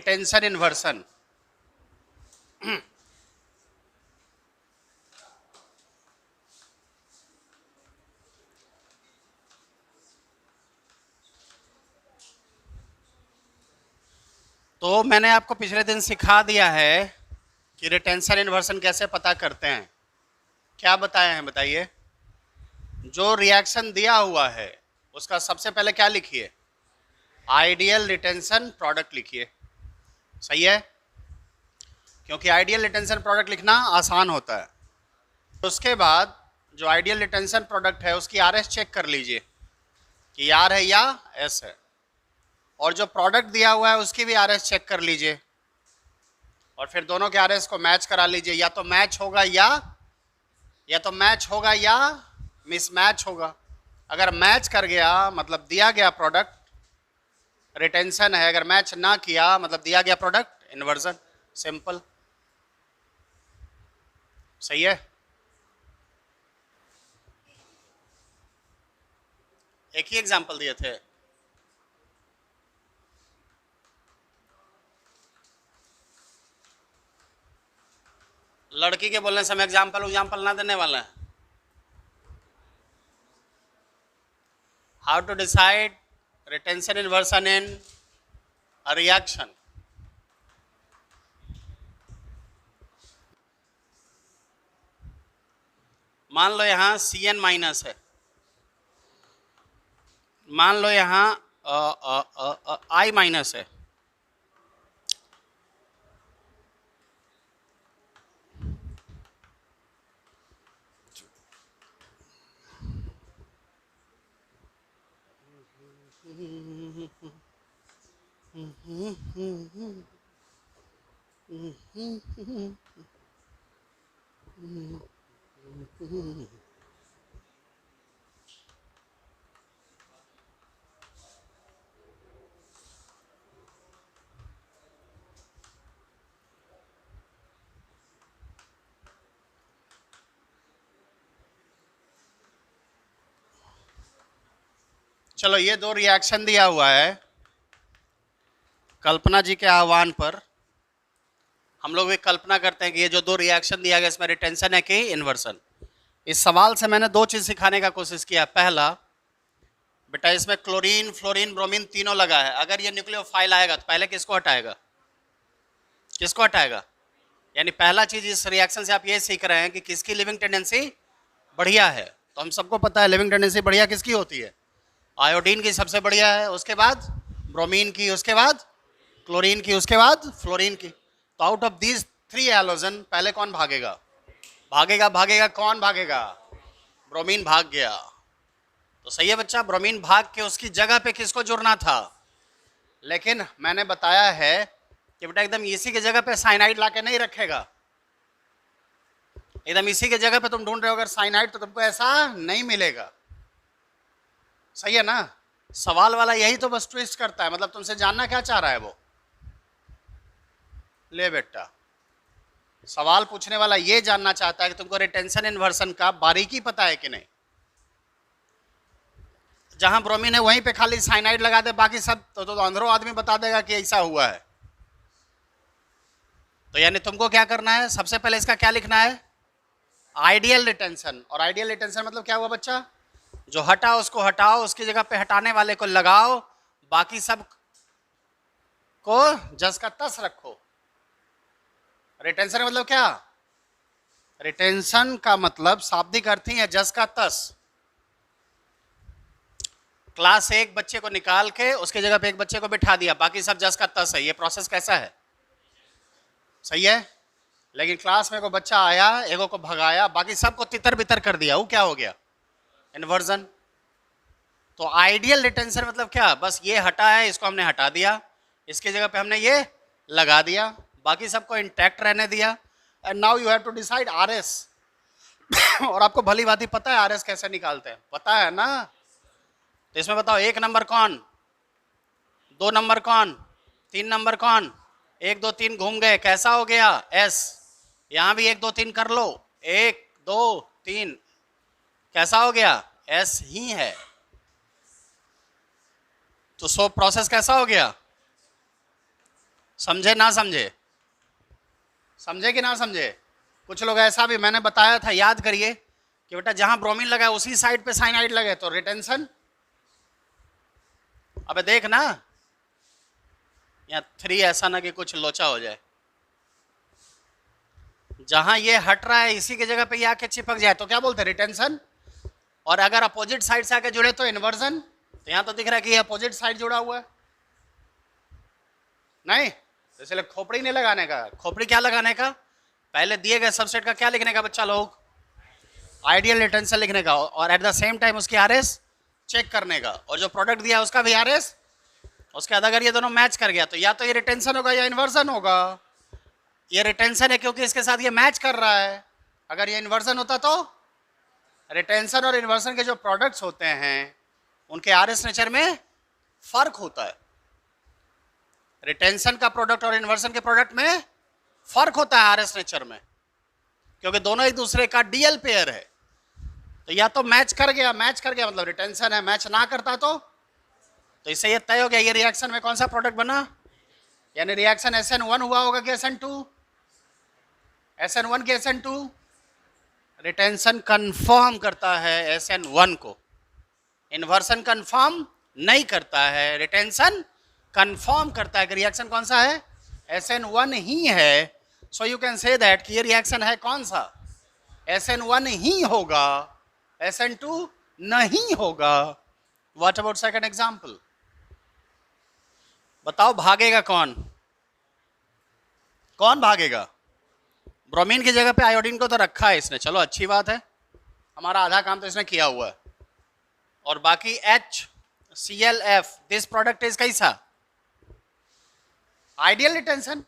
Retention inversion. तो मैंने आपको पिछले दिन सिखा दिया है कि रिटेंशन इन्वर्सन कैसे पता करते हैं। क्या बताए हैं बताइए? जो रिएक्शन दिया हुआ है उसका सबसे पहले क्या लिखिए? आइडियल रिटेंशन प्रोडक्ट लिखिए। सही है? क्योंकि आइडियल रिटेंशन प्रोडक्ट लिखना आसान होता है। उसके बाद जो आइडियल रिटेंशन प्रोडक्ट है उसकी आरएस चेक कर लीजिए कि आर है या एस है, और जो प्रोडक्ट दिया हुआ है उसकी भी आरएस चेक कर लीजिए, और फिर दोनों के आरएस को मैच करा लीजिए। या तो मैच होगा या मिसमैच होगा। अगर मैच कर गया मतलब दिया गया प्रोडक्ट रिटेंशन है, अगर मैच ना किया मतलब दिया गया प्रोडक्ट इन्वर्जन। सिंपल। सही है? एक ही एग्जांपल दिए थे। लड़की के बोलने से हम एग्जाम्पल ना देने वाले हैं। How to decide retention inversion in a reaction. मान लो यहां Cn माइनस है, मान लो यहां I माइनस है। चलो, ये दो रिएक्शन दिया हुआ है। कल्पना जी के आह्वान पर हम लोग भी कल्पना करते हैं कि ये जो दो रिएक्शन दिया गया इसमें रिटेंशन है कि इन्वर्सन। इस सवाल से मैंने दो चीज सिखाने का कोशिश किया। पहला, बेटा इसमें क्लोरीन, फ्लोरीन, ब्रोमीन तीनों लगा है। अगर ये न्यूक्लियोफाइल आएगा तो पहले किसको हटाएगा? किसको हटाएगा? यानी पहला चीज इस रिएक्शन से आप ये सीख रहे हैं कि किसकी लिविंग टेंडेंसी बढ़िया है। तो हम सबको पता है लिविंग टेंडेंसी बढ़िया किसकी होती है? आयोडीन की सबसे बढ़िया है, उसके बाद ब्रोमीन की, उसके बाद क्लोरीन की, उसके बाद फ्लोरीन की। तो out of these three halogen पहले कौन भागेगा? कौन भागेगा? ब्रोमीन भाग गया। तो सही है बच्चा, ब्रोमीन भाग के उसकी जगह पे किसको जुड़ना था? लेकिन मैंने बताया है कि बेटा एकदम इसी की जगह पे साइनाइड लाके नहीं रखेगा। एकदम इसी की जगह पे तुम ढूंढ रहे हो अगर साइनाइड, तो तुमको ऐसा नहीं मिलेगा। सही है ना? सवाल वाला यही तो बस ट्विस्ट करता है। मतलब तुमसे जानना क्या चाह रहा है वो? ले बेटा, सवाल पूछने वाला ये जानना चाहता है कि तुमको रिटेंशन इन्वर्सन का बारीकी पता है कि नहीं। जहां ब्रोमीन है वहीं पे खाली साइनाइड लगा दे, बाकी सब तो अंधेरों आदमी बता देगा कि ऐसा हुआ है। तो यानी तुमको क्या करना है? सबसे पहले इसका क्या लिखना है? Ideal retention. और आइडियल रिटेंशन मतलब क्या हुआ बच्चा? जो हटा उसको हटाओ, उसकी जगह पे हटाने वाले को लगाओ, बाकी सब को जस का तस रखो। रिटेंशन का मतलब क्या? रिटेंशन का मतलब शाब्दिक अर्थ ही है जस का तस। क्लास से एक बच्चे को निकाल के उसके जगह पे एक बच्चे को बिठा दिया, बाकी सब जस का तस है। ये प्रोसेस कैसा है? सही है? लेकिन क्लास में को बच्चा आया, एगो को भगाया, बाकी सबको तितर बितर कर दिया, वो क्या हो गया? इन्वर्जन। तो आइडियल रिटेंशन मतलब क्या? बस ये हटा है, इसको हमने हटा दिया, इसकी जगह पे हमने ये लगा दिया, बाकी सबको इंटैक्ट रहने दिया। And now you have to decide RS. और आपको भली भांति पता है आरएस कैसे निकालते हैं, पता है ना? तो इसमें बताओ, एक नंबर कौन, दो नंबर कौन, तीन नंबर कौन? एक दो तीन घूम गए, कैसा हो गया? एस। यहां भी एक दो तीन कर लो, एक दो तीन, कैसा हो गया? एस ही है। तो सो प्रोसेस कैसा हो गया? समझे ना समझे? समझे कि ना समझे? कुछ लोग ऐसा भी मैंने बताया था, याद करिए कि बेटा जहां ब्रोमीन लगा है उसी साइड पे साइनाइड लगे तो रिटेंशन। अबे देख ना, यहाँ 3 ऐसा ना कि कुछ लोचा हो जाए। जहां ये हट रहा है इसी की जगह पे ये आके चिपक जाए तो क्या बोलते हैं? रिटेंशन। और अगर अपोजिट साइड से आके जुड़े तो इन्वर्जन। तो यहां तो दिख रहा है कि ये अपोजिट साइड जुड़ा हुआ है, नहीं तो इसलिए खोपड़ी नहीं लगाने का। खोपड़ी क्या लगाने का? पहले दिए गए सबसेट का क्या लिखने का बच्चा लोग? आइडियल रिटेंशन लिखने का, और एट द सेम टाइम उसकी आरएस चेक करने का, और जो प्रोडक्ट दिया है उसका भी आरएस। उसके बाद अगर ये दोनों मैच कर गया तो या तो ये रिटेंशन होगा या इन्वर्जन होगा। ये रिटेंशन है क्योंकि इसके साथ ये मैच कर रहा है। अगर ये इन्वर्जन होता तो रिटेंशन और इन्वर्जन के जो प्रोडक्ट्स होते हैं उनके आरएस नेचर में फर्क होता है। रिटेंशन का प्रोडक्ट और इन्वर्जन के प्रोडक्ट में फर्क होता है आरएस नेचर में, क्योंकि दोनों एक दूसरे का डीएल पेयर है। तो या तो मैच कर गया, मैच कर गया मतलब रिटेंशन है, मैच ना करता तो इससे ये तय हो गया ये रिएक्शन में कौन सा प्रोडक्ट बना, यानी रिएक्शन SN1 हुआ होगा कि SN2? SN1 के SN2 रिटेंशन कंफर्म करता है SN1 को, इन्वर्सन कंफर्म नहीं करता है, रिटेंशन कंफर्म करता है कि रिएक्शन कौन सा है? SN1 ही है। So you can say that कि ये रिएक्शन है कौन सा? SN1 ही होगा, SN2 नहीं होगा। What about second example? बताओ भागेगा कौन? कौन भागेगा? ब्रोमीन की जगह पे आयोडीन को तो रखा है इसने, चलो अच्छी बात है, हमारा आधा काम तो इसने किया हुआ है। और बाकी HClF दिस प्रोडक्ट इज कैसा? Ideal retention.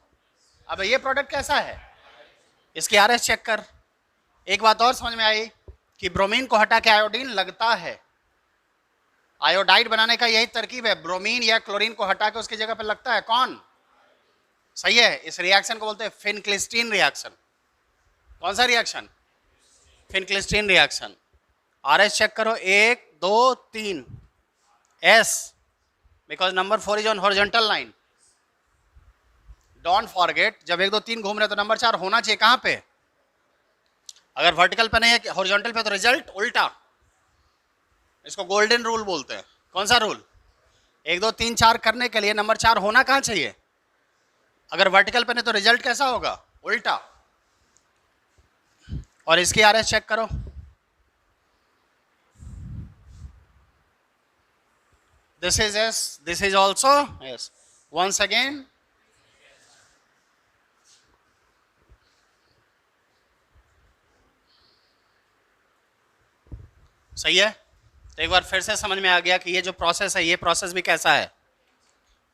अब ये प्रोडक्ट कैसा है? इसकी आरएस चेक कर। एक बात और समझ में आई कि ब्रोमीन को हटा के आयोडीन लगता है। आयोडाइड बनाने का यही तरकीब है, ब्रोमीन या क्लोरीन को हटा के उसकी जगह पे लगता है कौन? सही है, इस रिएक्शन को बोलते हैं फिनक्लिस्टीन रिएक्शन। कौन सा रिएक्शन? फिनक्लिस्टीन रिएक्शन। आरएस चेक करो, 1 2 3 S, because number 4 is on horizontal line. Don't forget, जब 1 2 3 घूम रहे तो नंबर 4 होना चाहिए कहां पे? अगर वर्टिकल पे नहीं है हॉरिजॉन्टल पे तो रिजल्ट उल्टा। इसको गोल्डन रूल बोलते हैं। कौन सा रूल? 1 2 3 4 करने के लिए नंबर 4 होना कहां चाहिए? अगर वर्टिकल पे नहीं तो रिजल्ट कैसा होगा? उल्टा। और इसकी आरएस चेक करो, this is S, this is also S। Once again सही है। तो एक बार फिर से समझ में आ गया कि ये जो प्रोसेस है ये प्रोसेस भी कैसा है?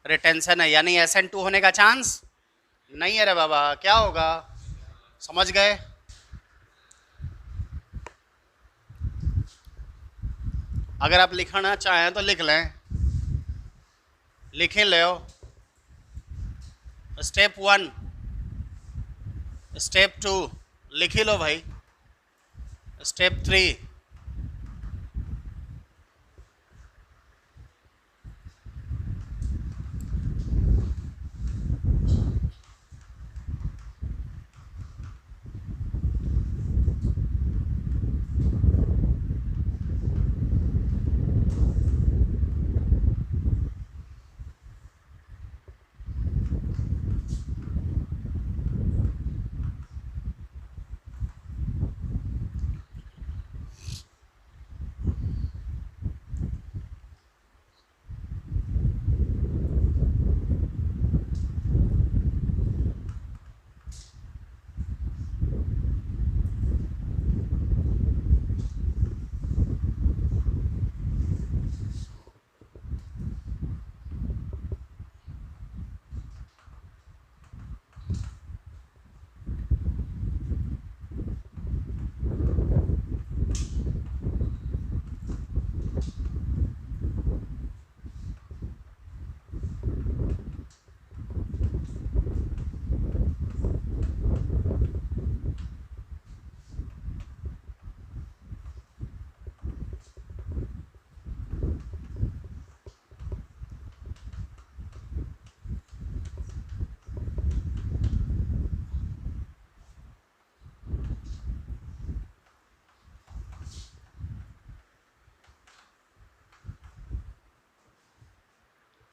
रिटेंशन है, यानी SN2 होने का चांस नहीं है रे बाबा। क्या होगा? समझ गए? अगर आप लिखना चाहें तो लिख लें, लिख ही लो। स्टेप 1, स्टेप 2 लिख ही लो भाई, स्टेप 3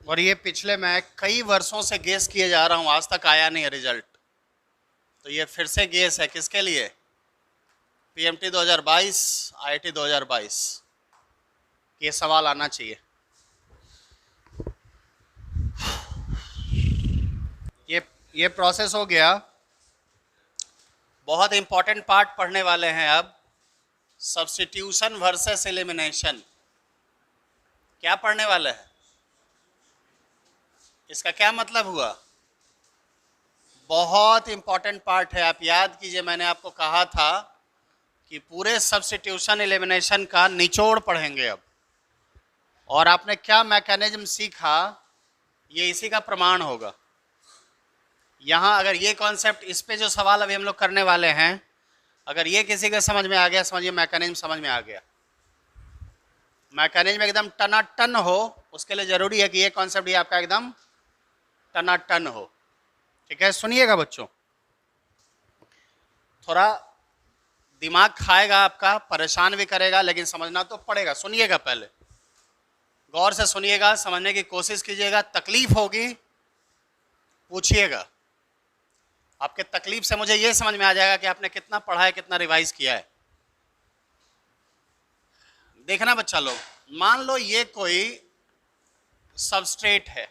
और ये पिछले मैं कई वर्षों से गेस किए जा रहा हूँ, आज तक आया नहीं है रिजल्ट। तो ये फिर से गेस है किसके लिए? पीएमटी 2022, आईआईटी 2022, ये सवाल आना चाहिए। ये प्रोसेस हो गया। बहुत इंपॉर्टेंट पार्ट पढ़ने वाले हैं अब, सब्स्टिट्यूशन वर्सेस एलिमिनेशन। क्या पढ़ने वाले हैं? इसका क्या मतलब हुआ? बहुत इंपॉर्टेंट पार्ट है। आप याद कीजिए, मैंने आपको कहा था कि पूरे सब्स्टिट्यूशन एलिमिनेशन का निचोड़ पढ़ेंगे अब। और आपने क्या मैकेनिज्म सीखा, ये इसी का प्रमाण होगा। यहाँ अगर ये कॉन्सेप्ट, इस पे जो सवाल अभी हम लोग करने वाले हैं, अगर ये किसी के समझ में आ गया, समझिए मैकेनिज्म समझ में आ गया। मैकेनिज्म एकदम टनाटन हो, उसके लिए जरूरी है कि ये कॉन्सेप्ट ये आपका एकदम टनाटन हो। ठीक है, सुनिएगा बच्चों, थोड़ा दिमाग खाएगा आपका, परेशान भी करेगा, लेकिन समझना तो पड़ेगा। सुनिएगा, पहले गौर से सुनिएगा, समझने की कोशिश कीजिएगा। तकलीफ होगी, पूछिएगा। आपके तकलीफ से मुझे ये समझ में आ जाएगा कि आपने कितना पढ़ा है, कितना रिवाइज किया है। देखना बच्चा लोग, मान लो ये कोई सबस्ट्रेट है,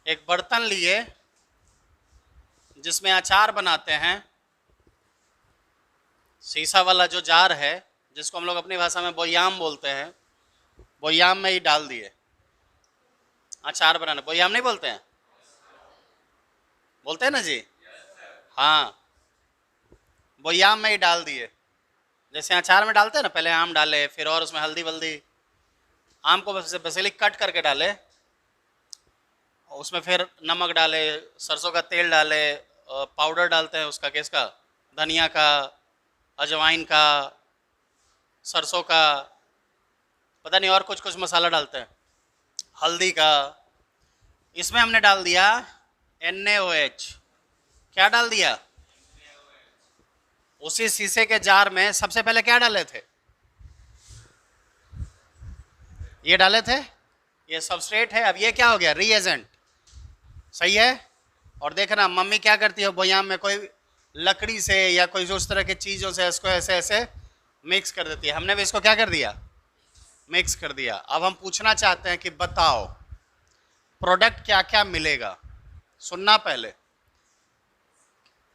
एक बर्तन लिए जिसमें अचार बनाते हैं, शीशा वाला जो जार है, जिसको हम लोग अपनी भाषा में बोयाम बोलते हैं, बोयाम में ही डाल दिए अचार बनाने। बोयाम नहीं बोलते हैं? बोलते हैं ना जी? हाँ, बोयाम में ही डाल दिए। जैसे अचार में डालते हैं ना, पहले आम डाले, फिर और उसमें हल्दी वल्दी, आम को बेसिकली कट करके डाले, उसमें फिर नमक डाले, सरसों का तेल डाले, पाउडर डालते हैं उसका, किसका? धनिया का, अजवाइन का, सरसों का, पता नहीं और कुछ कुछ मसाला डालते हैं, हल्दी का। इसमें हमने डाल दिया NaOH। क्या डाल दिया? उसी शीशे के जार में सबसे पहले क्या डाले थे? ये डाले थे, ये सबस्ट्रेट है। अब ये क्या हो गया? रीएजेंट। सही है। और देखना मम्मी क्या करती है, बोयाम में कोई लकड़ी से या कोई उस तरह की चीज़ों से इसको ऐसे ऐसे मिक्स कर देती है। हमने भी इसको क्या कर दिया? मिक्स कर दिया। अब हम पूछना चाहते हैं कि बताओ प्रोडक्ट क्या क्या मिलेगा। सुनना पहले,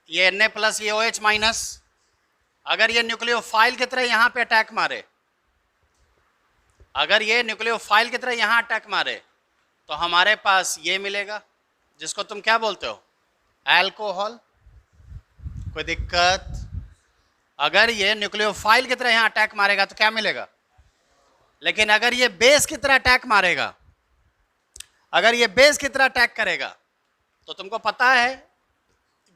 ये Na+ ये OH-, अगर ये न्यूक्लियोफाइल की तरह यहाँ पे अटैक मारे, अगर ये न्यूक्लियोफाइल की तरह यहाँ अटैक मारे, तो हमारे पास ये मिलेगा, जिसको तुम क्या बोलते हो? अल्कोहल। कोई दिक्कत? अगर ये न्यूक्लियोफाइल की तरह यहाँ अटैक मारेगा तो क्या मिलेगा? लेकिन अगर ये बेस की तरह अटैक मारेगा, अगर ये बेस की तरह अटैक करेगा, तो तुमको पता है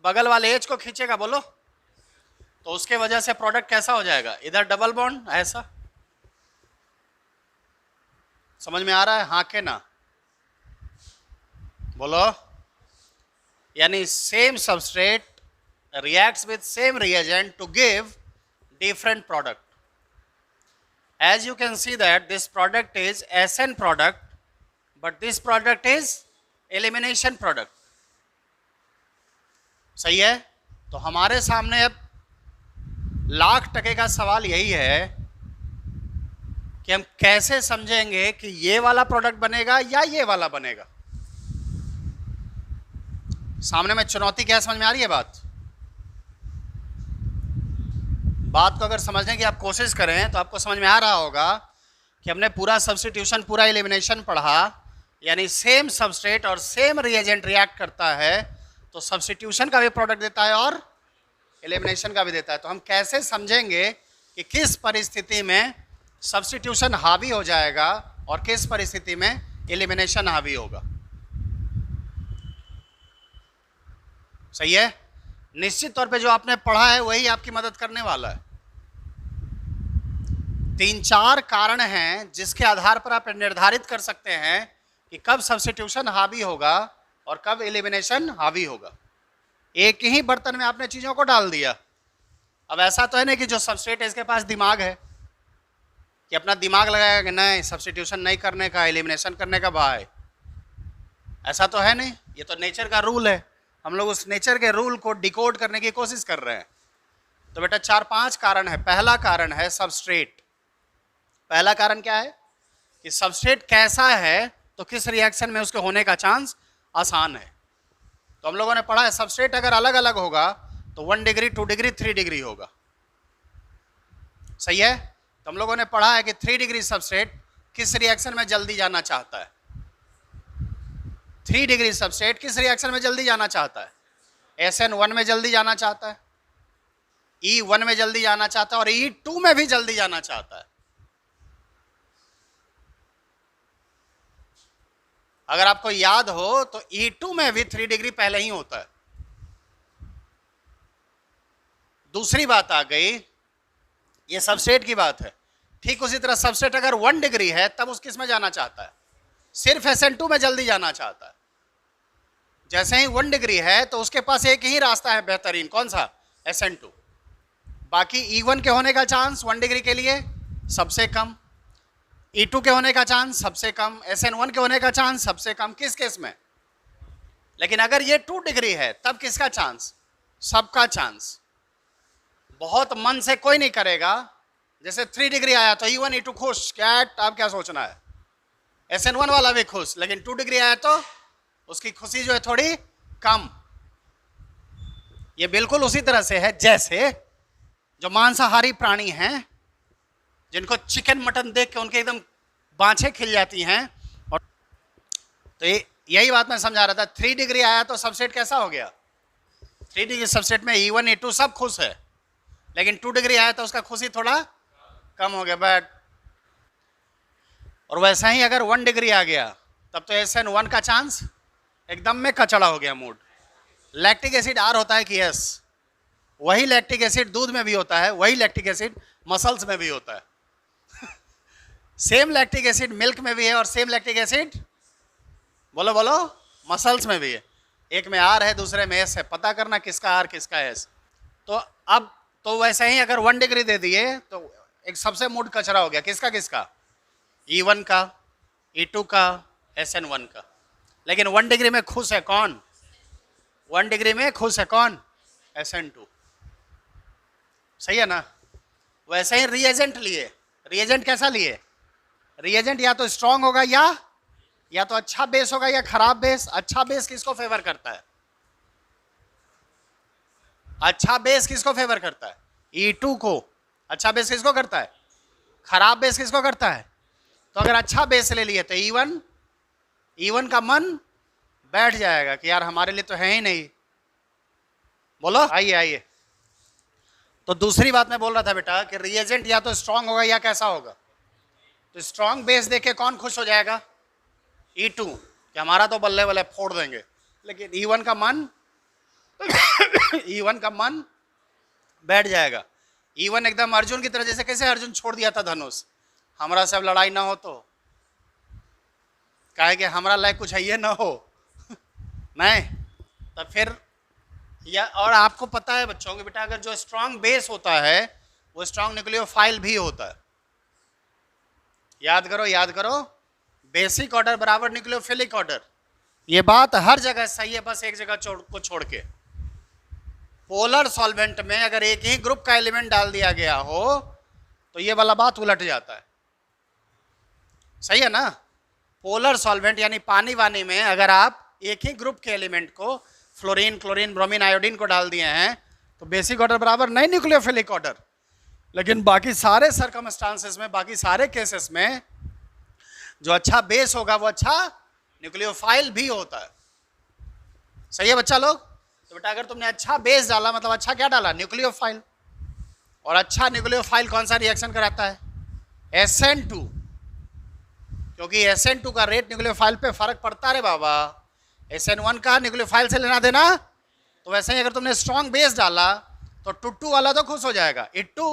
बगल वाले एज को खींचेगा, बोलो, तो उसके वजह से प्रोडक्ट कैसा हो जाएगा? इधर डबल बॉन्ड, ऐसा। समझ में आ रहा है? हाँ के ना? बोलो। यानी same substrate reacts with same reagent to give different product. As you can see that this product is SN product, but this product is elimination product. सही है? तो हमारे सामने अब $1,00,000 का सवाल यही है कि हम कैसे समझेंगे कि ये वाला प्रोडक्ट बनेगा या ये वाला बनेगा। सामने में चुनौती क्या समझ में आ रही है? बात को अगर समझने की आप कोशिश करें तो आपको समझ में आ रहा होगा कि हमने पूरा सब्स्टिट्यूशन, पूरा एलिमिनेशन पढ़ा, यानी सेम सबस्ट्रेट और सेम रिएजेंट रिएक्ट करता है तो सब्स्टिट्यूशन का भी प्रोडक्ट देता है और एलिमिनेशन का भी देता है। तो हम कैसे समझेंगे कि किस परिस्थिति में सब्स्टिट्यूशन हावी हो जाएगा और किस परिस्थिति में एलिमिनेशन हावी होगा। सही है? निश्चित तौर पे जो आपने पढ़ा है वही आपकी मदद करने वाला है। 3-4 कारण हैं जिसके आधार पर आप निर्धारित कर सकते हैं कि कब सब्स्टिट्यूशन हावी होगा और कब एलिमिनेशन हावी होगा। एक ही बर्तन में आपने चीज़ों को डाल दिया। अब ऐसा तो है नहीं कि जो सबस्ट्रेट है इसके पास दिमाग है, कि अपना दिमाग लगाएगा कि नहीं सब्स्टिट्यूशन नहीं करने का, एलिमिनेशन करने का भाई? ऐसा तो है नहीं, ये तो नेचर का रूल है। हम लोग उस नेचर के रूल को डिकोड करने की कोशिश कर रहे हैं। तो बेटा 4-5 कारण है। पहला कारण है सबस्ट्रेट। पहला कारण क्या है कि सबस्ट्रेट कैसा है तो किस रिएक्शन में उसके होने का चांस आसान है। तो हम लोगों ने पढ़ा है सबस्ट्रेट अगर अलग अलग होगा तो 1 डिग्री, 2 डिग्री, 3 डिग्री होगा। सही है? तो हम लोगों ने पढ़ा है कि 3 डिग्री सबस्ट्रेट किस रिएक्शन में जल्दी जाना चाहता है? 3 डिग्री सबस्ट्रेट किस रिएक्शन में जल्दी जाना चाहता है? SN1 में जल्दी जाना चाहता है, E1 में जल्दी जाना चाहता है और E2 में भी जल्दी जाना चाहता है। अगर आपको याद हो तो E2 में भी 3 डिग्री पहले ही होता है। दूसरी बात आ गई, ये सबस्ट्रेट की बात है। ठीक उसी तरह सबस्ट्रेट अगर 1 डिग्री है तब उस किस में जाना चाहता है? सिर्फ SN2 में जल्दी जाना चाहता है। जैसे ही 1 डिग्री है तो उसके पास एक ही रास्ता है बेहतरीन, कौन सा? SN2। बाकी E1 के होने का चांस 1 डिग्री के लिए सबसे कम, E2 के होने का चांस सबसे कम, SN1 के होने का चांस सबसे कम। किस केस में? लेकिन अगर ये 2 डिग्री है तब किसका चांस? सबका चांस। बहुत मन से कोई नहीं करेगा। जैसे 3 डिग्री आया तो E1 E2 खुश, क्या अब क्या सोचना है? SN1 वाला भी खुश, लेकिन 2 डिग्री आया तो उसकी खुशी जो है थोड़ी कम। ये बिल्कुल उसी तरह से है जैसे जो मांसाहारी प्राणी हैं जिनको चिकन मटन देख के उनके एकदम बाँछें खिल जाती हैं। और तो यही बात मैं समझा रहा था। 3 डिग्री आया तो सबसेट कैसा हो गया? 3 डिग्री सबसेट में E1 E2 सब खुश है, लेकिन 2 डिग्री आया तो उसका खुशी थोड़ा कम हो गया। बट और वैसा ही अगर 1 डिग्री आ गया तब तो SN1 का चांस एकदम में कचड़ा हो गया मूड। लैक्टिक एसिड R होता है कि S? वही लैक्टिक एसिड दूध में भी होता है, वही लैक्टिक एसिड मसल्स में भी होता है। सेम लैक्टिक एसिड मिल्क में भी है और सेम लैक्टिक एसिड बोलो बोलो मसल्स में भी है। एक में R है, दूसरे में S है। पता करना किसका R किसका S। तो अब तो वैसे ही अगर 1 डिग्री दे दिए तो एक सबसे मूड कचरा हो गया। किसका किसका? E1 का, E2 का, SN1 का। लेकिन 1 डिग्री में खुश है कौन? 1 डिग्री में खुश है कौन? SN2। सही है ना? वैसे ही रिएजेंट लिए। रिएजेंट कैसा लिए? रिएजेंट या तो स्ट्रांग होगा या तो अच्छा बेस होगा या खराब बेस। अच्छा बेस किसको फेवर करता है? अच्छा बेस किसको फेवर करता है? E2 को। अच्छा बेस किसको करता है? खराब बेस किसको करता है? तो अगर अच्छा बेस ले लिए तो E1 का मन बैठ जाएगा कि यार हमारे लिए तो है ही नहीं। बोलो आइए आइए। तो दूसरी बात मैं बोल रहा था बेटा कि रिएजेंट या तो स्ट्रांग होगा या कैसा होगा। तो स्ट्रांग बेस देखे कौन खुश हो जाएगा? E2 कि हमारा तो बल्ले बल्ले फोड़ देंगे। लेकिन E1 का मन E1 का मन बैठ जाएगा। E1 एकदम अर्जुन की तरह, जैसे कैसे अर्जुन छोड़ दिया था धनुष, हमारा सब लड़ाई ना हो तो कहे कि हमारा लायक कुछ है ये ना हो नहीं तो फिर या। और आपको पता है बच्चों के बेटा, अगर जो स्ट्रांग बेस होता है वो स्ट्रांग न्यूक्लियोफाइल भी होता है। याद करो बेसिक ऑर्डर बराबर न्यूक्लियोफिलिक ऑर्डर। ये बात हर जगह सही है, बस एक जगह को छोड़ के। पोलर सॉल्वेंट में अगर एक ही ग्रुप का एलिमेंट डाल दिया गया हो तो ये वाला बात उलट जाता है। सही है ना? पोलर सॉल्वेंट यानी पानी वानी में अगर आप एक ही ग्रुप के एलिमेंट को फ्लोरीन, क्लोरीन, ब्रोमीन, आयोडीन को डाल दिए हैं तो बेसिक ऑर्डर बराबर नहीं न्यूक्लियोफिलिक ऑर्डर। लेकिन बाकी सारे सर्कमस्टांसेस में, बाकी सारे केसेस में जो अच्छा बेस होगा वो अच्छा न्यूक्लियोफाइल भी होता है। सही है बच्चा लोग? तो बेटा अगर तुमने अच्छा बेस डाला मतलब अच्छा क्या डाला? न्यूक्लियोफाइल। और अच्छा न्यूक्लियोफाइल कौन सा रिएक्शन कराता है? SN2। क्योंकि SN2 का रेट न्यूक्लियोफाइल पे फर्क पड़ता रे बाबा। SN1 का न्यूक्लियोफाइल से लेना देना। तो वैसे ही अगर तुमने स्ट्रॉन्ग बेस डाला तो 2 वाला तो खुश हो जाएगा, E2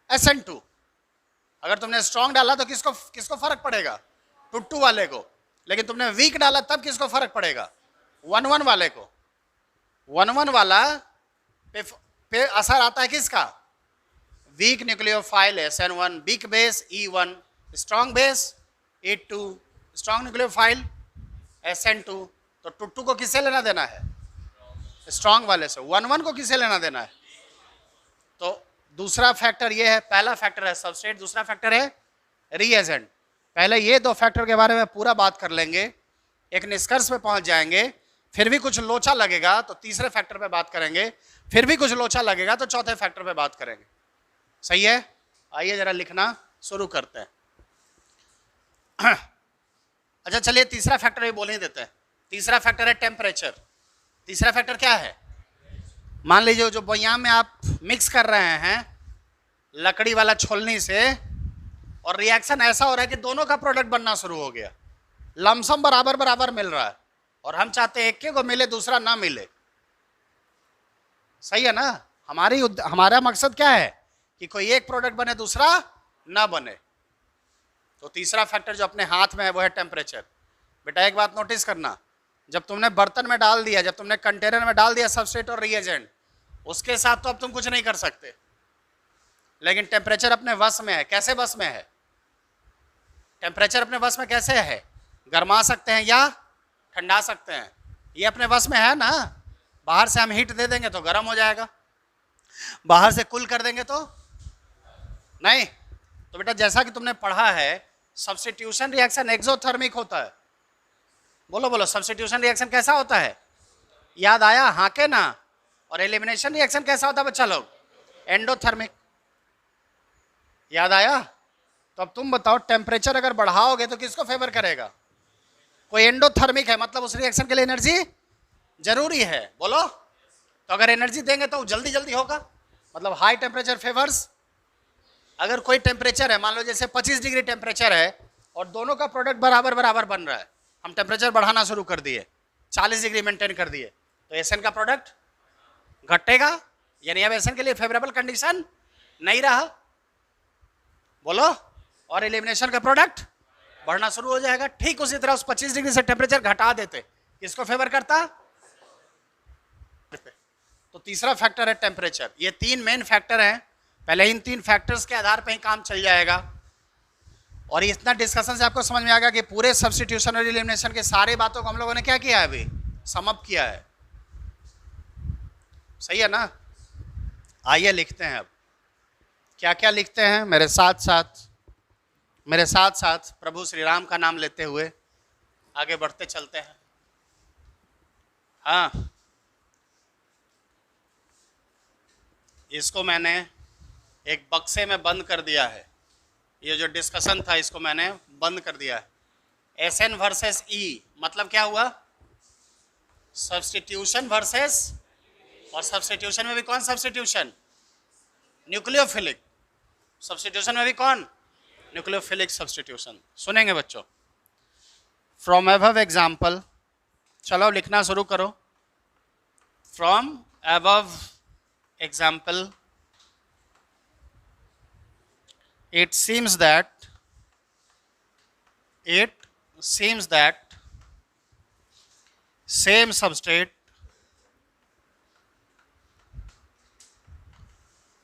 SN2। अगर तुमने स्ट्रॉन्ग डाला तो किसको फर्क पड़ेगा? 2 वाले को। लेकिन तुमने वीक डाला तब किसको फर्क पड़ेगा? 1 वाले को। 1 वाला पे असर आता है किसका? weak nucleophile SN1, weak base E1, strong base E2, strong nucleophile SN2। तो 2 को किससे लेना देना है? स्ट्रांग वाले से। 1 को किससे लेना देना है? तो दूसरा फैक्टर ये है, पहला फैक्टर है सबस्ट्रेट, दूसरा फैक्टर है रीएजेंट। पहले ये 2 फैक्टर के बारे में पूरा बात कर लेंगे, एक निष्कर्ष पे पहुंच जाएंगे, फिर भी कुछ लोचा लगेगा तो तीसरे फैक्टर पे बात करेंगे, फिर भी कुछ लोचा लगेगा तो चौथे फैक्टर पे बात करेंगे। सही है? आइए जरा लिखना शुरू करते हैं। अच्छा चलिए तीसरा फैक्टर भी बोल ही देते हैं। तीसरा फैक्टर है टेम्परेचर। तीसरा फैक्टर क्या है? मान लीजिए जो बयाम में आप मिक्स कर रहे हैं लकड़ी वाला छोलनी से, और रिएक्शन ऐसा हो रहा है कि दोनों का प्रोडक्ट बनना शुरू हो गया, लमसम बराबर बराबर मिल रहा है, और हम चाहते हैं एक के को मिले दूसरा ना मिले। सही है ना? हमारा मकसद क्या है कि कोई एक प्रोडक्ट बने दूसरा ना बने। तो तीसरा फैक्टर जो अपने हाथ में है वो है टेम्परेचर। बेटा एक बात नोटिस करना, जब तुमने बर्तन में डाल दिया, जब तुमने कंटेनर में डाल दिया सबस्ट्रेट और रिएजेंट, उसके साथ तो अब तुम कुछ नहीं कर सकते, लेकिन टेम्परेचर अपने वश में है। कैसे वश में है? टेम्परेचर अपने वश में कैसे है? गरमा सकते हैं या ठंडा सकते हैं, ये अपने वश में है ना। बाहर से हम हीट दे देंगे तो गर्म हो जाएगा, बाहर से कूल कर देंगे तो नहीं। तो बेटा जैसा कि तुमने पढ़ा है, सब्स्टिट्यूशन रिएक्शन एक्सोथर्मिक होता है। बोलो बोलो, सब्स्टिट्यूशन रिएक्शन कैसा होता है? याद आया? हाँ के ना? और एलिमिनेशन रिएक्शन कैसा होता है बच्चा लोग? एंडोथर्मिक। याद आया? तो अब तुम बताओ, टेम्परेचर अगर बढ़ाओगे तो किसको फेवर करेगा? कोई एंडोथर्मिक है, मतलब उस रिएक्शन के लिए एनर्जी जरूरी है। बोलो, तो अगर एनर्जी देंगे तो जल्दी जल्दी होगा, मतलब हाई टेम्परेचर फेवर्स। अगर कोई टेम्परेचर है, मान लो जैसे 25 डिग्री टेम्परेचर है और दोनों का प्रोडक्ट बराबर बराबर बन रहा है, हम टेम्परेचर बढ़ाना शुरू कर दिए, 40 डिग्री मेंटेन कर दिए, तो एसएन का प्रोडक्ट घटेगा, यानी अब एसएन के लिए फेवरेबल कंडीशन नहीं रहा। बोलो, और एलिमिनेशन का प्रोडक्ट बढ़ना शुरू हो जाएगा। ठीक उसी तरह उस 25 डिग्री से टेम्परेचर घटा देते, किसको फेवर करता? तो तीसरा फैक्टर है टेम्परेचर। ये 3 मेन फैक्टर हैं। पहले इन 3 फैक्टर्स के आधार पर ही काम चल जाएगा, और इतना डिस्कशन से आपको समझ में आएगा कि पूरे सब्स्टिट्यूशन और एलिमिनेशन के सारे बातों को हम लोगों ने क्या किया है, अभी समअप किया है। सही है ना? आइए लिखते हैं। अब क्या क्या लिखते हैं मेरे साथ साथ प्रभु श्री राम का नाम लेते हुए आगे बढ़ते चलते हैं। हाँ, इसको मैंने एक बक्से में बंद कर दिया है। ये जो डिस्कशन था इसको मैंने बंद कर दिया है। एसएन वर्सेस ई मतलब क्या हुआ? सब्स्टिट्यूशन वर्सेस, और सब्स्टिट्यूशन में भी कौन सब्स्टिट्यूशन? न्यूक्लियोफिलिक। सब्स्टिट्यूशन में भी कौन? Nucleophilic substitution. सुनेंगे बच्चों? फ्रॉम अबव एग्जाम्पल, चलो लिखना शुरू करो। From above example, it seems that same substrate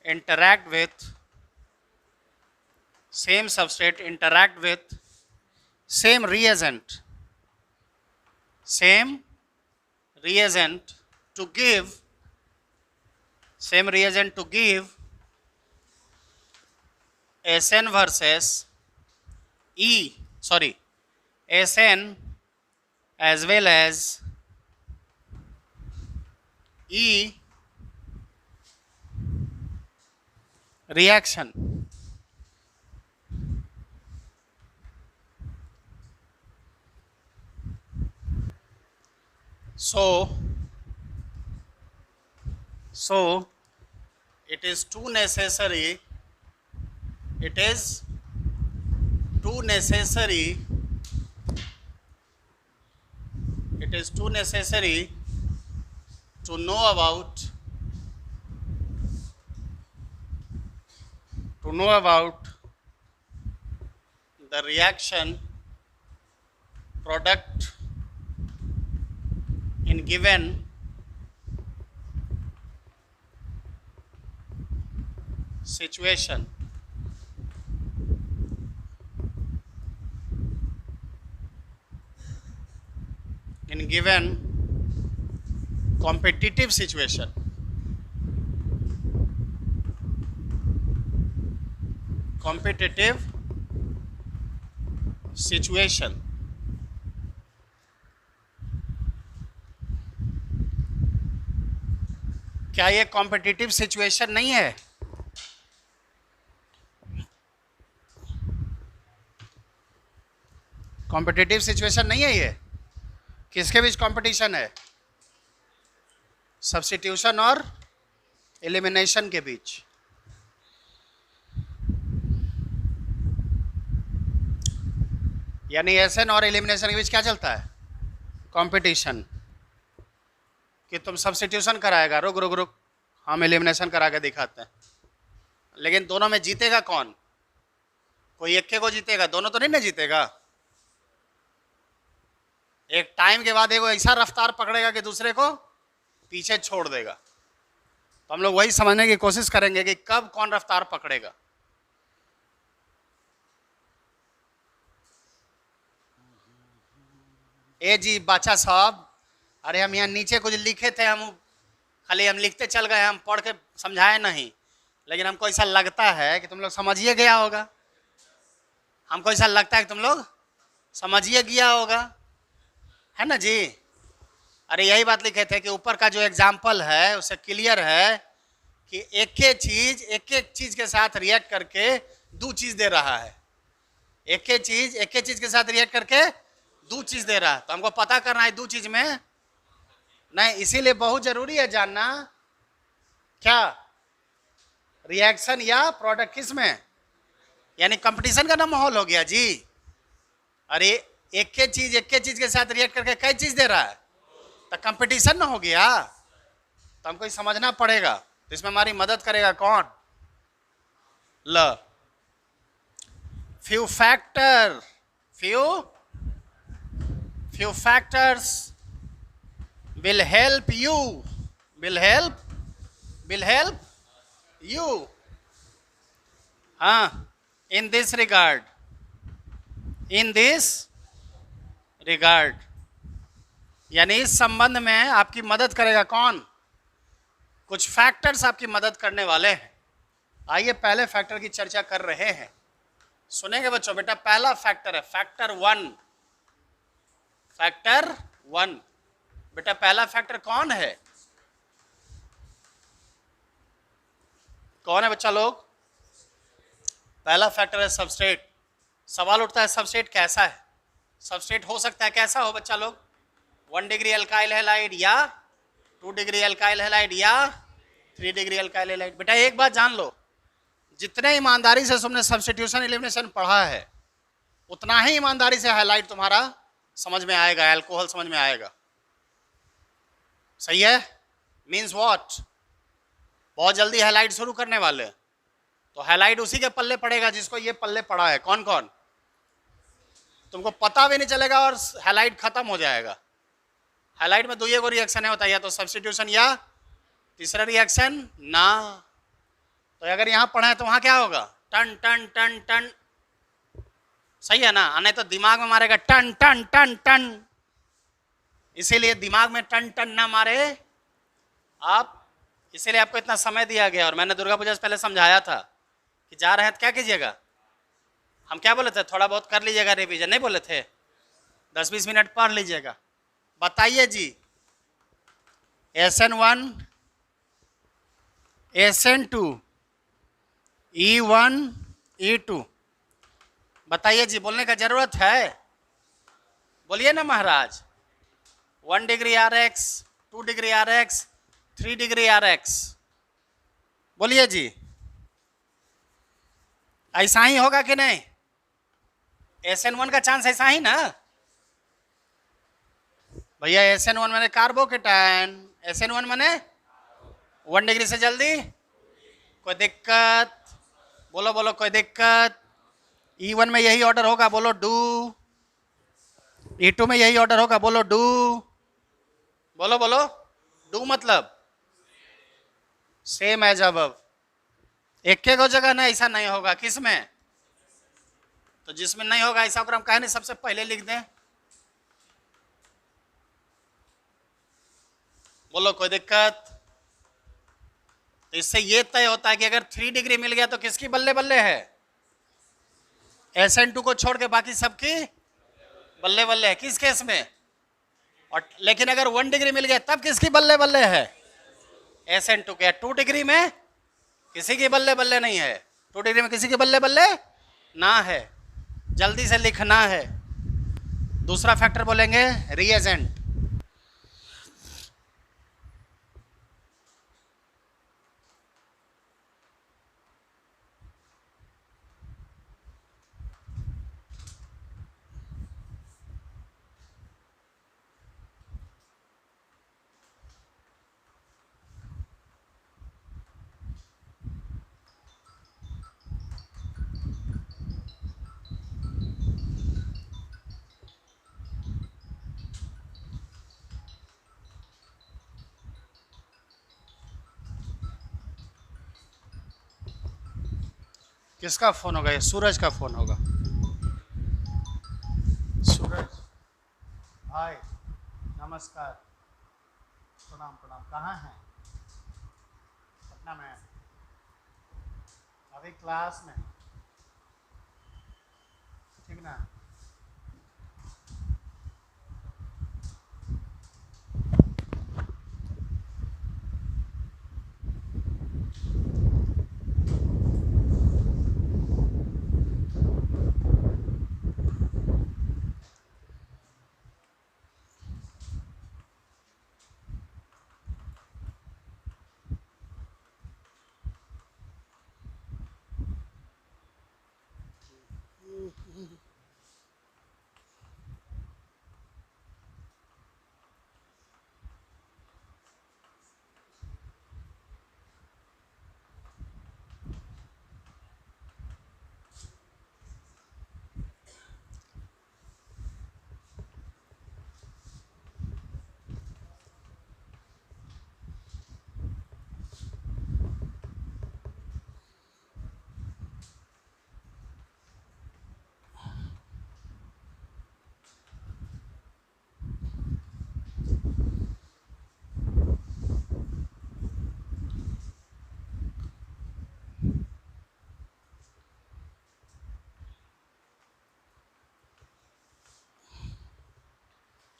interact with same reagent to give SN versus SN as well as E reaction. So it is too necessary to know about the reaction product in given situation, in given competitive situation, competitive situation, क्या ये competitive situation नहीं है? Competitive situation नहीं है ये? किसके बीच competition है? Substitution और एलिमिनेशन के बीच। यानी एसएन और एलिमिनेशन के बीच क्या चलता है? कंपटीशन। कि तुम सब्स्टिट्यूशन कराएगा, रुक रुक रुक, हम एलिमिनेशन करा के दिखाते हैं। लेकिन दोनों में जीतेगा कौन? कोई एक को जीतेगा, दोनों तो नहीं ना जीतेगा। एक टाइम के बाद एगो ऐसा रफ्तार पकड़ेगा कि दूसरे को पीछे छोड़ देगा। तो हम लोग वही समझने की कोशिश करेंगे कि कब कौन रफ्तार पकड़ेगा। ए जी बाचा साहब, अरे हम यहाँ नीचे कुछ लिखे थे, हम खाली हम लिखते चल गए, हम पढ़ के समझाए नहीं। लेकिन हमको ऐसा लगता है कि तुम लोग समझिए गया होगा। हमको ऐसा लगता है कि तुम लोग समझिए गया होगा, है ना जी? अरे यही बात लिखे थे कि ऊपर का जो एग्जाम्पल है उससे क्लियर है कि एक एक चीज के साथ रिएक्ट करके दो चीज दे रहा है। एक एक चीज के साथ रिएक्ट करके दो चीज दे रहा है। तो हमको पता करना है दो चीज में नहीं, इसीलिए बहुत जरूरी है जानना क्या रिएक्शन या प्रोडक्ट किस में, यानी कंपटीशन का ना माहौल हो गया जी। अरे एक चीज के साथ रिएक्ट करके कई चीज दे रहा है, तो कंपटीशन ना हो गया। तो हमको समझना पड़ेगा। तो इसमें हमारी मदद करेगा कौन? ल few factors will help you हाँ in this regard यानी इस संबंध में आपकी मदद करेगा कौन? कुछ फैक्टर्स आपकी मदद करने वाले हैं। आइए पहले फैक्टर की चर्चा कर रहे हैं। सुनेंगे बच्चों? बेटा पहला फैक्टर है फैक्टर वन। बेटा पहला फैक्टर कौन है? कौन है बच्चा लोग? पहला फैक्टर है सबस्ट्रेट। सवाल उठता है सबस्ट्रेट कैसा है? सबस्ट्रेट हो सकता है कैसा हो बच्चा लोग? 1 डिग्री अल्काइल हैलाइड या 2 डिग्री अल्काइल हैलाइड या 3 डिग्री अल्काइल हैलाइड। बेटा एक बात जान लो, जितने ईमानदारी से तुमने सब्स्टिट्यूशन एलिमिनेशन पढ़ा है उतना ही ईमानदारी से हैलाइड तुम्हारा समझ में आएगा, अल्कोहल समझ में आएगा। सही है? Means what? बहुत जल्दी हैलाइड शुरू करने वाले, तो हैलाइड उसी के पल्ले पड़ेगा जिसको ये पल्ले पड़ा है। कौन कौन? तुमको पता भी नहीं चलेगा और हैलाइड खत्म हो जाएगा। हैलाइड में दो ये को रिएक्शन है होता है, या तो सब्स्टिट्यूशन या तीसरा रिएक्शन ना। तो अगर यहाँ पढ़ा है तो वहाँ क्या होगा? टन टन टन टन। सही है ना? नहीं तो दिमाग में मारेगा टन टन टन टन। इसीलिए दिमाग में टन टन ना मारे आप, इसीलिए आपको इतना समय दिया गया। और मैंने दुर्गा पूजा से पहले समझाया था कि जा रहे हैं तो क्या कीजिएगा। हम क्या बोले थे? थोड़ा बहुत कर लीजिएगा रिवीजन, नहीं बोले थे? 10-20 मिनट पढ़ लीजिएगा। बताइए जी, SN1 SN2 E1 E2, बताइए जी, बोलने का जरूरत है? बोलिए ना महाराज। 1 degree RX, 2 degree RX, 3 degree RX, बोलिए जी। ऐसा ही होगा कि नहीं? SN1 का चांस ऐसा ही ना भैया? SN1 मैंने कार्बोकेटायन, SN1 मैंने 1 डिग्री से जल्दी। कोई दिक्कत? बोलो बोलो, कोई दिक्कत? E1 में यही ऑर्डर होगा, बोलो डू। E2 में यही ऑर्डर होगा, बोलो डू। बोलो बोलो, डू मतलब सेम एज अबव। एक के को जगह ना ऐसा नहीं होगा, किसमें? तो जिसमें नहीं होगा ऐसा पर हम कहे नहीं सबसे पहले लिख दें। बोलो कोई दिक्कत? तो इससे ये तय होता है कि अगर 3 डिग्री मिल गया तो किसकी बल्ले बल्ले है? SN2 को छोड़ के बाकी सबकी बल्ले बल्ले है। किस केस में? और लेकिन अगर 1 डिग्री मिल गया तब किसकी बल्ले बल्ले है? SN2 के। 2 डिग्री में किसी की बल्ले बल्ले नहीं है, 2 डिग्री में किसी की बल्ले बल्ले ना है। जल्दी से लिखना है। दूसरा फैक्टर बोलेंगे रिएजेंट। किसका फोन होगा? ये सूरज का फोन होगा। सूरज हाय, नमस्कार, प्रणाम प्रणाम। कहाँ हैं? पटना में। अभी क्लास में, ठीक ना?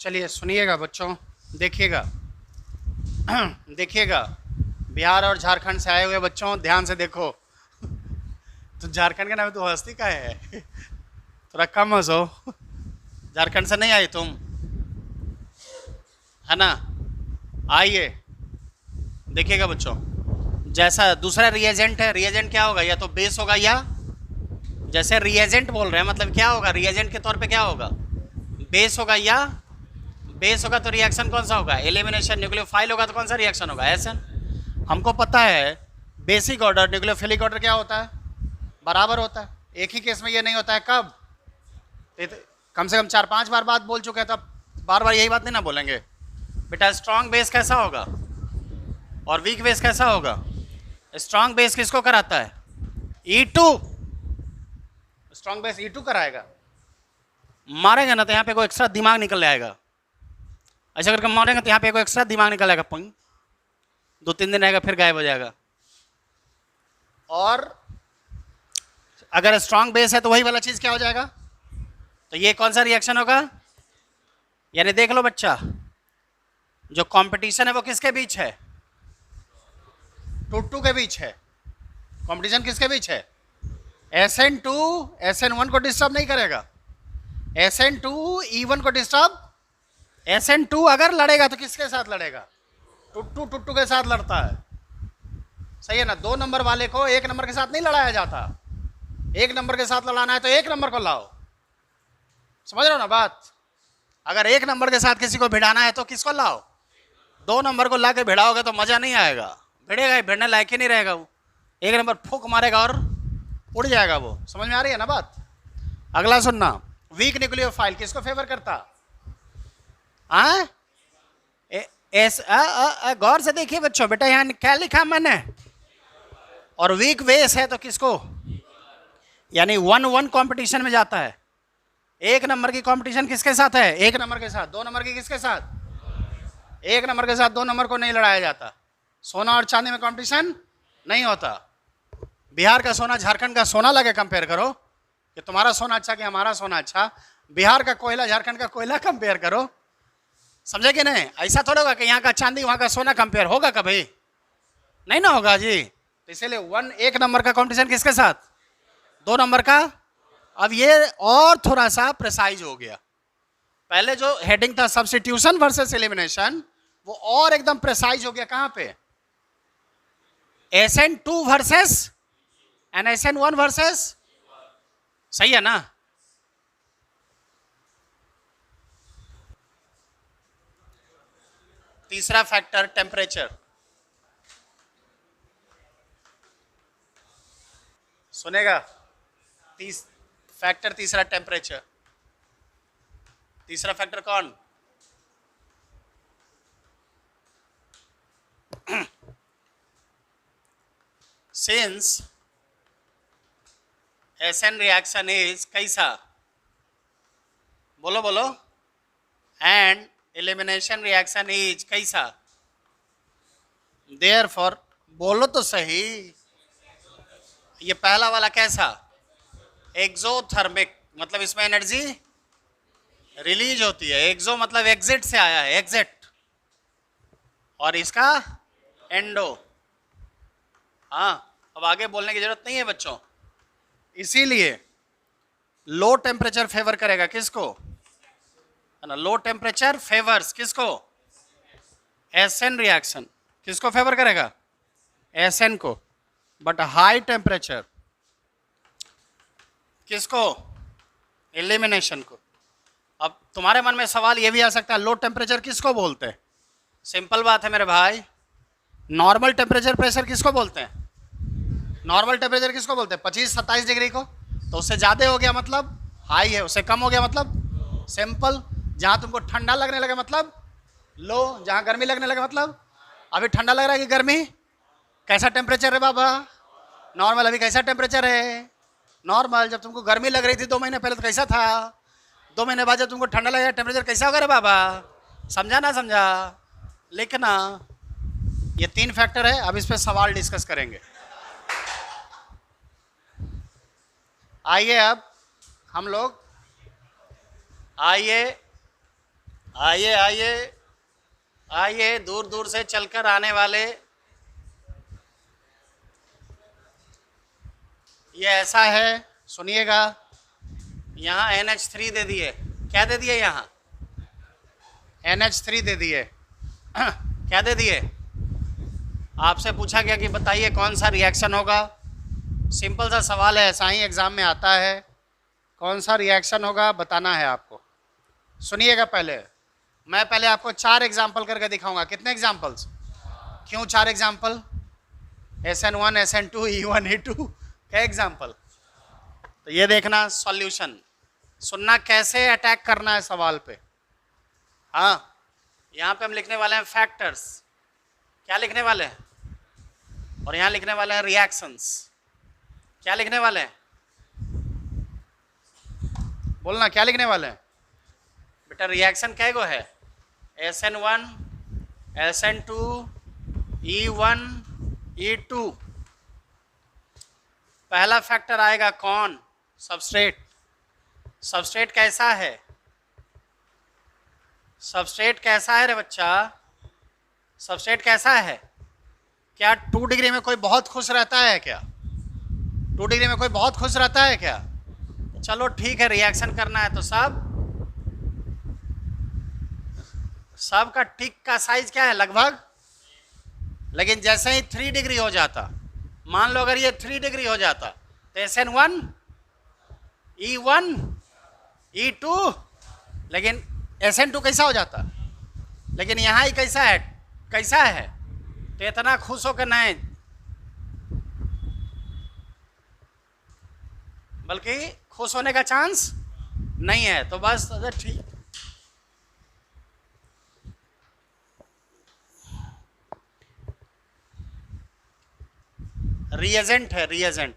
चलिए सुनिएगा बच्चों, देखिएगा देखिएगा। बिहार और झारखंड से आए हुए बच्चों ध्यान से देखो। तो झारखंड का नाम तो हस्ती का है। थोड़ा कम हंसो। झारखंड से नहीं आई तुम, है ना? आइए देखिएगा बच्चों। जैसा दूसरा रिएजेंट है, रिएजेंट क्या होगा? या तो बेस होगा या, जैसे रिएजेंट बोल रहे हैं मतलब क्या होगा? रिएजेंट के तौर पे क्या होगा? बेस होगा या, बेस होगा तो रिएक्शन कौन सा होगा? एलिमिनेशन। न्यूक्लियोफाइल होगा तो कौन सा रिएक्शन होगा? एसन। हमको पता है बेसिक ऑर्डर न्यूक्लियोफिलिक ऑर्डर क्या होता है? बराबर होता है। एक ही केस में ये नहीं होता है, कब? कम से कम 4-5 बार बात बोल चुके हैं, तब बार बार यही बात नहीं ना बोलेंगे। बेटा स्ट्रॉन्ग बेस कैसा होगा और वीक बेस कैसा होगा? स्ट्रॉन्ग बेस किसको कराता है? E2। स्ट्रॉन्ग बेस E2 कराएगा। मारेगा ना तो यहाँ पे कोई एक्स्ट्रा दिमाग निकल जाएगा। ऐसा करके मारेंगे तो यहाँ पे कोई एक्स्ट्रा दिमाग निकल आएगा, 2-3 दिन रहेगा फिर गायब हो जाएगा। और अगर स्ट्रॉन्ग बेस है तो वही वाला चीज क्या हो जाएगा? तो ये कौन सा रिएक्शन होगा? यानी देख लो बच्चा, जो कंपटीशन है वो किसके बीच है? 2 के बीच है। कंपटीशन किसके बीच है? SN2 SN1 को डिस्टर्ब नहीं करेगा। SN2 E1 को डिस्टर्ब, SN2 अगर लड़ेगा तो किसके साथ लड़ेगा? टुट्टू के साथ लड़ता है, सही है ना? 2 नंबर वाले को 1 नंबर के साथ नहीं लड़ाया जाता। 1 नंबर के साथ लड़ाना है तो 1 नंबर को लाओ। समझ रहे हो ना बात? अगर 1 नंबर के साथ किसी को भिड़ाना है तो किसको लाओ? 2 नंबर को ला के भिड़ाओगे तो मजा नहीं आएगा। भिड़ेगा, भिड़ने लायक ही नहीं रहेगा वो। 1 नंबर फूक मारेगा और उड़ जाएगा वो। समझ में आ रही है ना बात? अगला सुनना, वीक न्यूक्लियोफाइल किसको फेवर करता? गौर से देखिए बच्चों। बेटा यहाँ क्या लिखा मैंने? और वीक बेस है तो किसको, यानी 1-1 कंपटीशन में जाता है। 1 नंबर की कंपटीशन किसके साथ है, 1 नंबर के साथ। 2 नंबर की किसके साथ, 1 नंबर के साथ 2 नंबर को नहीं लड़ाया जाता। सोना और चांदी में कंपटीशन नहीं होता। बिहार का सोना झारखंड का सोना लगे कंपेयर करो कि तुम्हारा सोना अच्छा कि हमारा सोना अच्छा। बिहार का कोयला झारखंड का कोयला कंपेयर करो, समझे कि नहीं। ऐसा थोड़ा होगा कि यहाँ का चांदी वहाँ का सोना कंपेयर होगा कभी, नहीं ना होगा जी। तो इसीलिए 1 नंबर का कंपटीशन किसके साथ, 2 नंबर का। अब ये और थोड़ा सा प्रिसाइज हो गया। पहले जो हेडिंग था सब्स्टिट्यूशन वर्सेस एलिमिनेशन, वो और एकदम प्रिसाइज हो गया। कहां पे, SN2 वर्सेस NSN1 वर्सेस, सही है ना। तीसरा फैक्टर टेम्परेचर, सुनेगा। फैक्टर तीसरा टेम्परेचर। तीसरा फैक्टर कौन, सिंस SN रिएक्शन इज कैसा, बोलो बोलो, एंड एलिमिनेशन रिएक्शन इज कैसा, देयरफॉर, बोलो तो सही। ये पहला वाला कैसा, एक्सोथर्मिक, मतलब इसमें एनर्जी रिलीज होती है। एक्सो मतलब एग्जिट से आया है, एग्जिट, और इसका एंडो। हाँ, अब आगे बोलने की जरूरत नहीं है बच्चों। इसीलिए लो टेम्परेचर फेवर करेगा किसको, है ना। लो टेम्परेचर फेवर्स किसको, SN रिएक्शन किसको फेवर करेगा, SN को। बट हाई टेम्परेचर किसको, एलिमिनेशन को। अब तुम्हारे मन में सवाल ये भी आ सकता है, लो टेम्परेचर किसको बोलते हैं। सिंपल बात है मेरे भाई, नॉर्मल टेम्परेचर प्रेशर किसको बोलते हैं, नॉर्मल टेम्परेचर किसको बोलते हैं, 25-27 डिग्री को। तो उससे ज़्यादा हो गया मतलब हाई है, उससे कम हो गया मतलब सिंपल। जहाँ तुमको ठंडा लगने लगे मतलब लो, जहाँ गर्मी लगने लगे मतलब, अभी ठंडा लग रहा है कि गर्मी, कैसा टेम्परेचर है बाबा, नॉर्मल। अभी कैसा टेम्परेचर है, नॉर्मल। जब तुमको गर्मी लग रही थी 2 महीने पहले तो कैसा था, 2 महीने बाद जब तुमको ठंडा लगेगा टेम्परेचर कैसा होगा रे बाबा, समझा ना समझा, लिखना। ये 3 फैक्टर है, अब इस पर सवाल डिस्कस करेंगे। आइए अब हम लोग, आइए आइए आइए आइए, दूर दूर से चलकर आने वाले, ये ऐसा है, सुनिएगा। यहाँ NH3 दे दिए, क्या दे दिए यहाँ, NH3 दे दिए। क्या दे दिए, आपसे पूछा गया कि बताइए कौन सा रिएक्शन होगा। सिंपल सा सवाल है, ऐसा ही एग्जाम में आता है। कौन सा रिएक्शन होगा बताना है आपको। सुनिएगा, पहले मैं आपको 4 एग्जाम्पल करके दिखाऊंगा। कितने एग्जाम्पल्स, क्यों 4 example, SN1 SN2 E1 E2, क्या एग्जाम्पल। तो ये देखना सॉल्यूशन, सुनना कैसे अटैक करना है सवाल पे। हाँ, यहाँ पे हम लिखने वाले हैं फैक्टर्स, क्या लिखने वाले हैं, और यहाँ लिखने वाले हैं रिएक्शंस, क्या लिखने वाले हैं, बोलना क्या लिखने वाले हैं बेटा। रिएक्शन क्या गो है, SN1 SN2 E1 E2। पहला फैक्टर आएगा कौन, सबस्ट्रेट। सबस्ट्रेट कैसा है, सबस्ट्रेट कैसा है रे बच्चा, सबस्ट्रेट कैसा है। क्या 2 डिग्री में कोई बहुत खुश रहता है क्या, 2 डिग्री में कोई बहुत खुश रहता है क्या। चलो ठीक है, रिएक्शन करना है तो सब का टिक का साइज क्या है, लगभग। लेकिन जैसे ही 3 डिग्री हो जाता, मान लो अगर ये 3 डिग्री हो जाता, तो SN1 E1 E2, लेकिन SN2 कैसा हो जाता, लेकिन यहाँ ही कैसा है, कैसा है। तो इतना खुश होकर नहीं, बल्कि खुश होने का चांस नहीं है। तो बस ठीक, रिएजेंट है, रिएजेंट।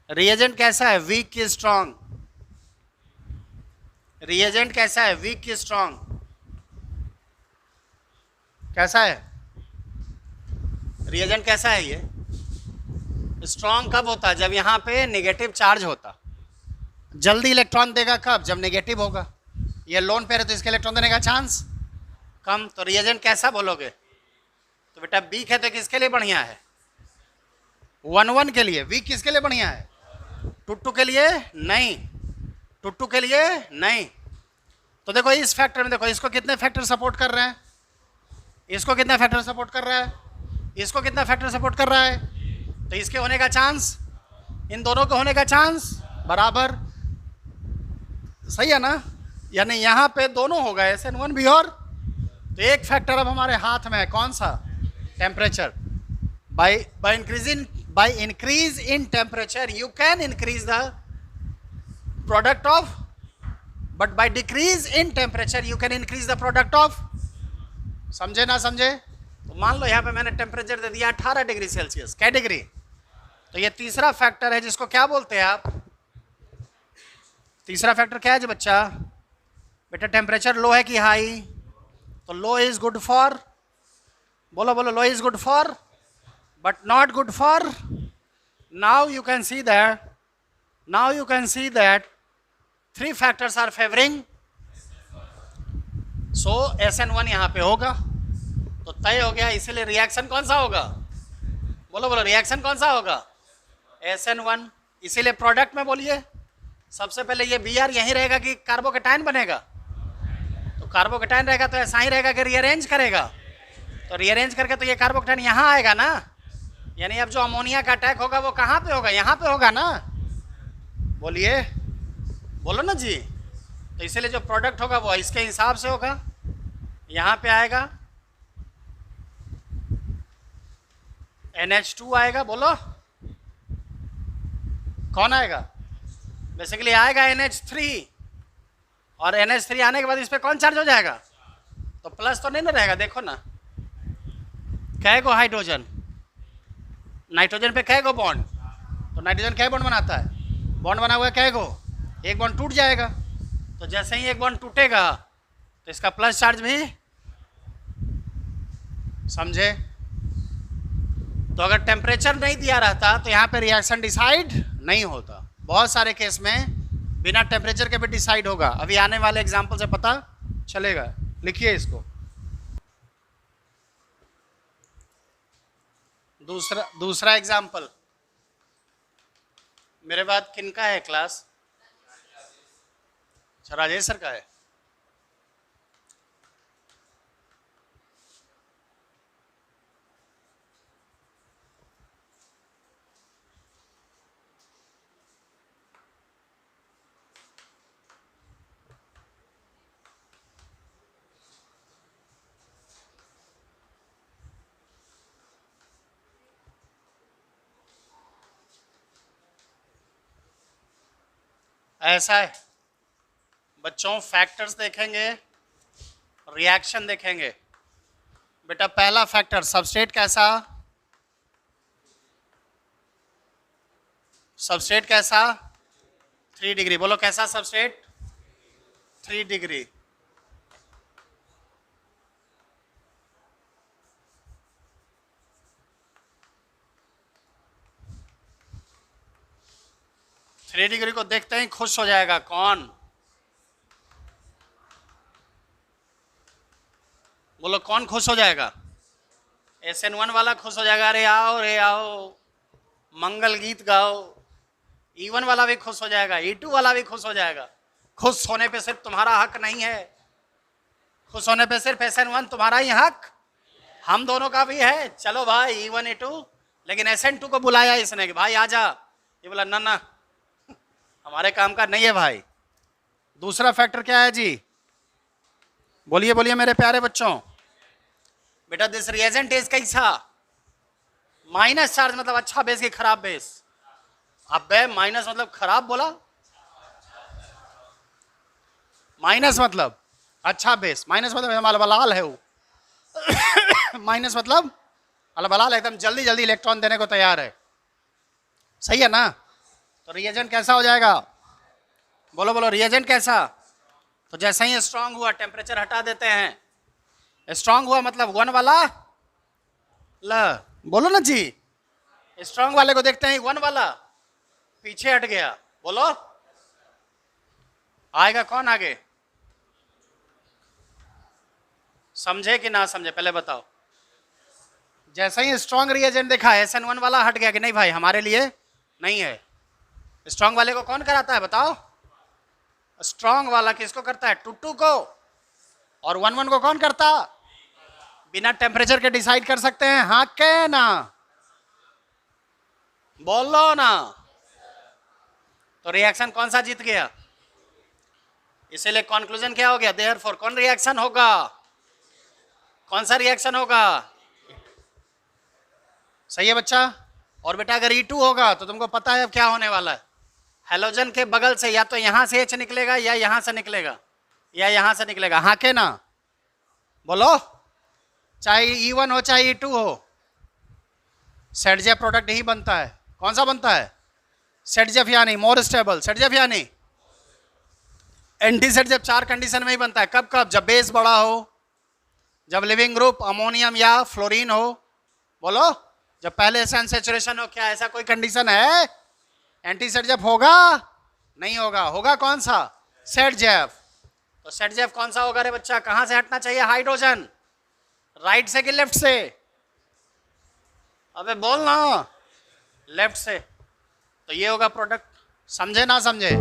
रिएजेंट कैसा है? वीक की स्ट्रांग। रिएजेंट कैसा है? वीक की स्ट्रांग। कैसा है रिएजेंट? कैसा है ये? स्ट्रांग कब होता है? जब यहाँ पे नेगेटिव चार्ज होता। जल्दी इलेक्ट्रॉन देगा कब? जब नेगेटिव होगा। ये लोन पे है तो इसके इलेक्ट्रॉन देने का चांस कम। तो रिएजेंट कैसा बोलोगे? तो बेटा वीक है तो किसके लिए बढ़िया है? 1 के लिए। वीक किसके लिए बढ़िया है? 2 के लिए नहीं, 2 के लिए नहीं। तो देखो इस फैक्टर में, देखो इसको कितने फैक्टर सपोर्ट कर रहे हैं, इसको कितना फैक्टर सपोर्ट कर रहा है, इसको कितना फैक्टर सपोर्ट कर रहा है। तो इसके होने का चांस, इन दोनों के होने का चांस बराबर। सही है ना? यानी यहाँ पे दोनों हो गए, SN1 भी और। तो एक फैक्टर अब हमारे हाथ में है, कौन सा? Temperature. by increase in temperature you can increase the product of, but by decrease in temperature you can increase the product of। समझे ना समझे? तो मान लो यहाँ पे मैंने टेम्परेचर दे दिया 18 डिग्री सेल्सियस, क्या डिग्री? तो ये तीसरा फैक्टर है जिसको क्या बोलते हैं आप? तीसरा फैक्टर क्या है जी बच्चा? बेटा टेम्परेचर लो है कि हाई? तो लो इज गुड फॉर, बोलो बोलो, low is good for but not good for। now you can see that 3 factors are favoring, so SN1 यहाँ पे होगा। तो तय हो गया। इसीलिए रिएक्शन कौन सा होगा? बोलो बोलो, रिएक्शन कौन सा होगा? SN1। इसीलिए प्रोडक्ट में बोलिए, सबसे पहले ये Br यहीं रहेगा कि कार्बोकेटाइन बनेगा? तो कार्बोकेटाइन रहेगा तो ऐसा ही रहेगा कि रीअरेंज करेगा। तो रीअरेंज करके तो ये कार्बोकेटाइन यहाँ आएगा ना, यानी अब जो अमोनिया का अटैक होगा वो कहाँ पे होगा? यहाँ पे होगा ना। बोलिए, बोलो ना जी। तो इसलिए जो प्रोडक्ट होगा वो इसके हिसाब से होगा, यहाँ पे आएगा NH2 आएगा। बोलो कौन आएगा? बेसिकली आएगा NH3, और NH3 आने के बाद इस पे कौन चार्ज हो जाएगा? तो प्लस तो नहीं ना रहेगा। देखो ना, कै गो हाइड्रोजन, नाइट्रोजन पे कै गो बॉन्ड? तो नाइट्रोजन कै बॉन्ड बनाता है? बॉन्ड बना हुआ है कै गो? एक बॉन्ड टूट जाएगा। तो जैसे ही एक बॉन्ड टूटेगा तो इसका प्लस चार्ज भी, समझे? तो अगर टेम्परेचर नहीं दिया रहता तो यहाँ पे रिएक्शन डिसाइड नहीं होता। बहुत सारे केस में बिना टेम्परेचर के भी डिसाइड होगा। अभी आने वाले एग्जाम्पल से पता चलेगा। लिखिए इसको। दूसरा एग्जाम्पल मेरे बाद किनका है क्लास? अच्छा, राजेश सर का है। ऐसा है बच्चों, फैक्टर्स देखेंगे, रिएक्शन देखेंगे। बेटा पहला फैक्टर सबस्ट्रेट कैसा? सबस्ट्रेट कैसा? 3 डिग्री। बोलो कैसा सबस्ट्रेट? 3 डिग्री। थ्री डिग्री को देखते ही खुश हो जाएगा कौन? बोलो कौन खुश हो जाएगा? SN1 वाला खुश हो जाएगा, अरे आओ रे आओ, मंगल गीत गाओ। E1 वाला भी खुश हो जाएगा, E2 वाला भी खुश हो जाएगा। खुश होने पे सिर्फ तुम्हारा हक नहीं है, खुश होने पे सिर्फ SN1 तुम्हारा ही हक, हम दोनों का भी है। चलो भाई E1 E2, लेकिन SN2 को बुलाया इसने कि भाई आजा, ये बोला ना ना हमारे काम का नहीं है भाई। दूसरा फैक्टर क्या है जी? बोलिए बोलिए मेरे प्यारे बच्चों। बेटा दिस रिएजेंट इज कैसा? माइनस चार्ज मतलब अच्छा बेस की खराब बेस? अबे माइनस मतलब खराब बोला, माइनस मतलब अच्छा बेस, माइनस मतलब हमारा लाल है वो माइनस मतलब अल्लाह बलाल एकदम जल्दी जल्दी इलेक्ट्रॉन देने को तैयार है, सही है ना? तो रिएजेंट कैसा हो जाएगा? बोलो बोलो, रिएजेंट कैसा? तो जैसे ही स्ट्रांग हुआ टेम्परेचर हटा देते हैं। स्ट्रांग हुआ मतलब 1 वाला ल, बोलो ना जी। स्ट्रांग वाले को देखते हैं 1 वाला पीछे हट गया, बोलो आएगा कौन आगे? समझे कि ना समझे पहले बताओ। जैसे ही स्ट्रांग रिएजेंट देखा SN1 वाला हट गया कि नहीं भाई हमारे लिए नहीं है। स्ट्रांग वाले को कौन कराता है बताओ? स्ट्रांग वाला किसको करता है? 2 को। और 1 को कौन करता? बिना टेम्परेचर के डिसाइड कर सकते हैं, हाँ के ना? बोलो ना। तो रिएक्शन कौन सा जीत गया? इसीलिए कंक्लूजन क्या हो गया? देयरफॉर कौन रिएक्शन होगा? कौन सा रिएक्शन होगा? सही है बच्चा। और बेटा अगर E2 होगा तो तुमको पता है अब क्या होने वाला है। हेलोजन के बगल से या तो यहां से H निकलेगा या यहां से निकलेगा या यहां से निकलेगा, हाँ के ना? बोलो, चाहे E1 हो चाहे E2 हो, सेडजेफ प्रोडक्ट ही बनता है। कौन सा बनता है? सेडजेफ यानी मोर स्टेबल, सेडजेफ यानी एंटी सेडजेफ 4 कंडीशन में ही बनता है। कब कब? जब बेस बड़ा हो, जब लिविंग ग्रुप अमोनियम या फ्लोरीन हो, बोलो, जब पहले से अनसेचुरेशन हो। क्या ऐसा कोई कंडीशन है? एंटी सेडजेफ होगा? नहीं होगा। होगा कौन सा? सेडजेफ। तो सेडजेफ कौन सा होगा रे बच्चा? कहां से हटना चाहिए हाइड्रोजन? राइट से कि लेफ्ट से? अबे बोल ना, लेफ्ट से। तो ये होगा प्रोडक्ट, समझे ना समझे?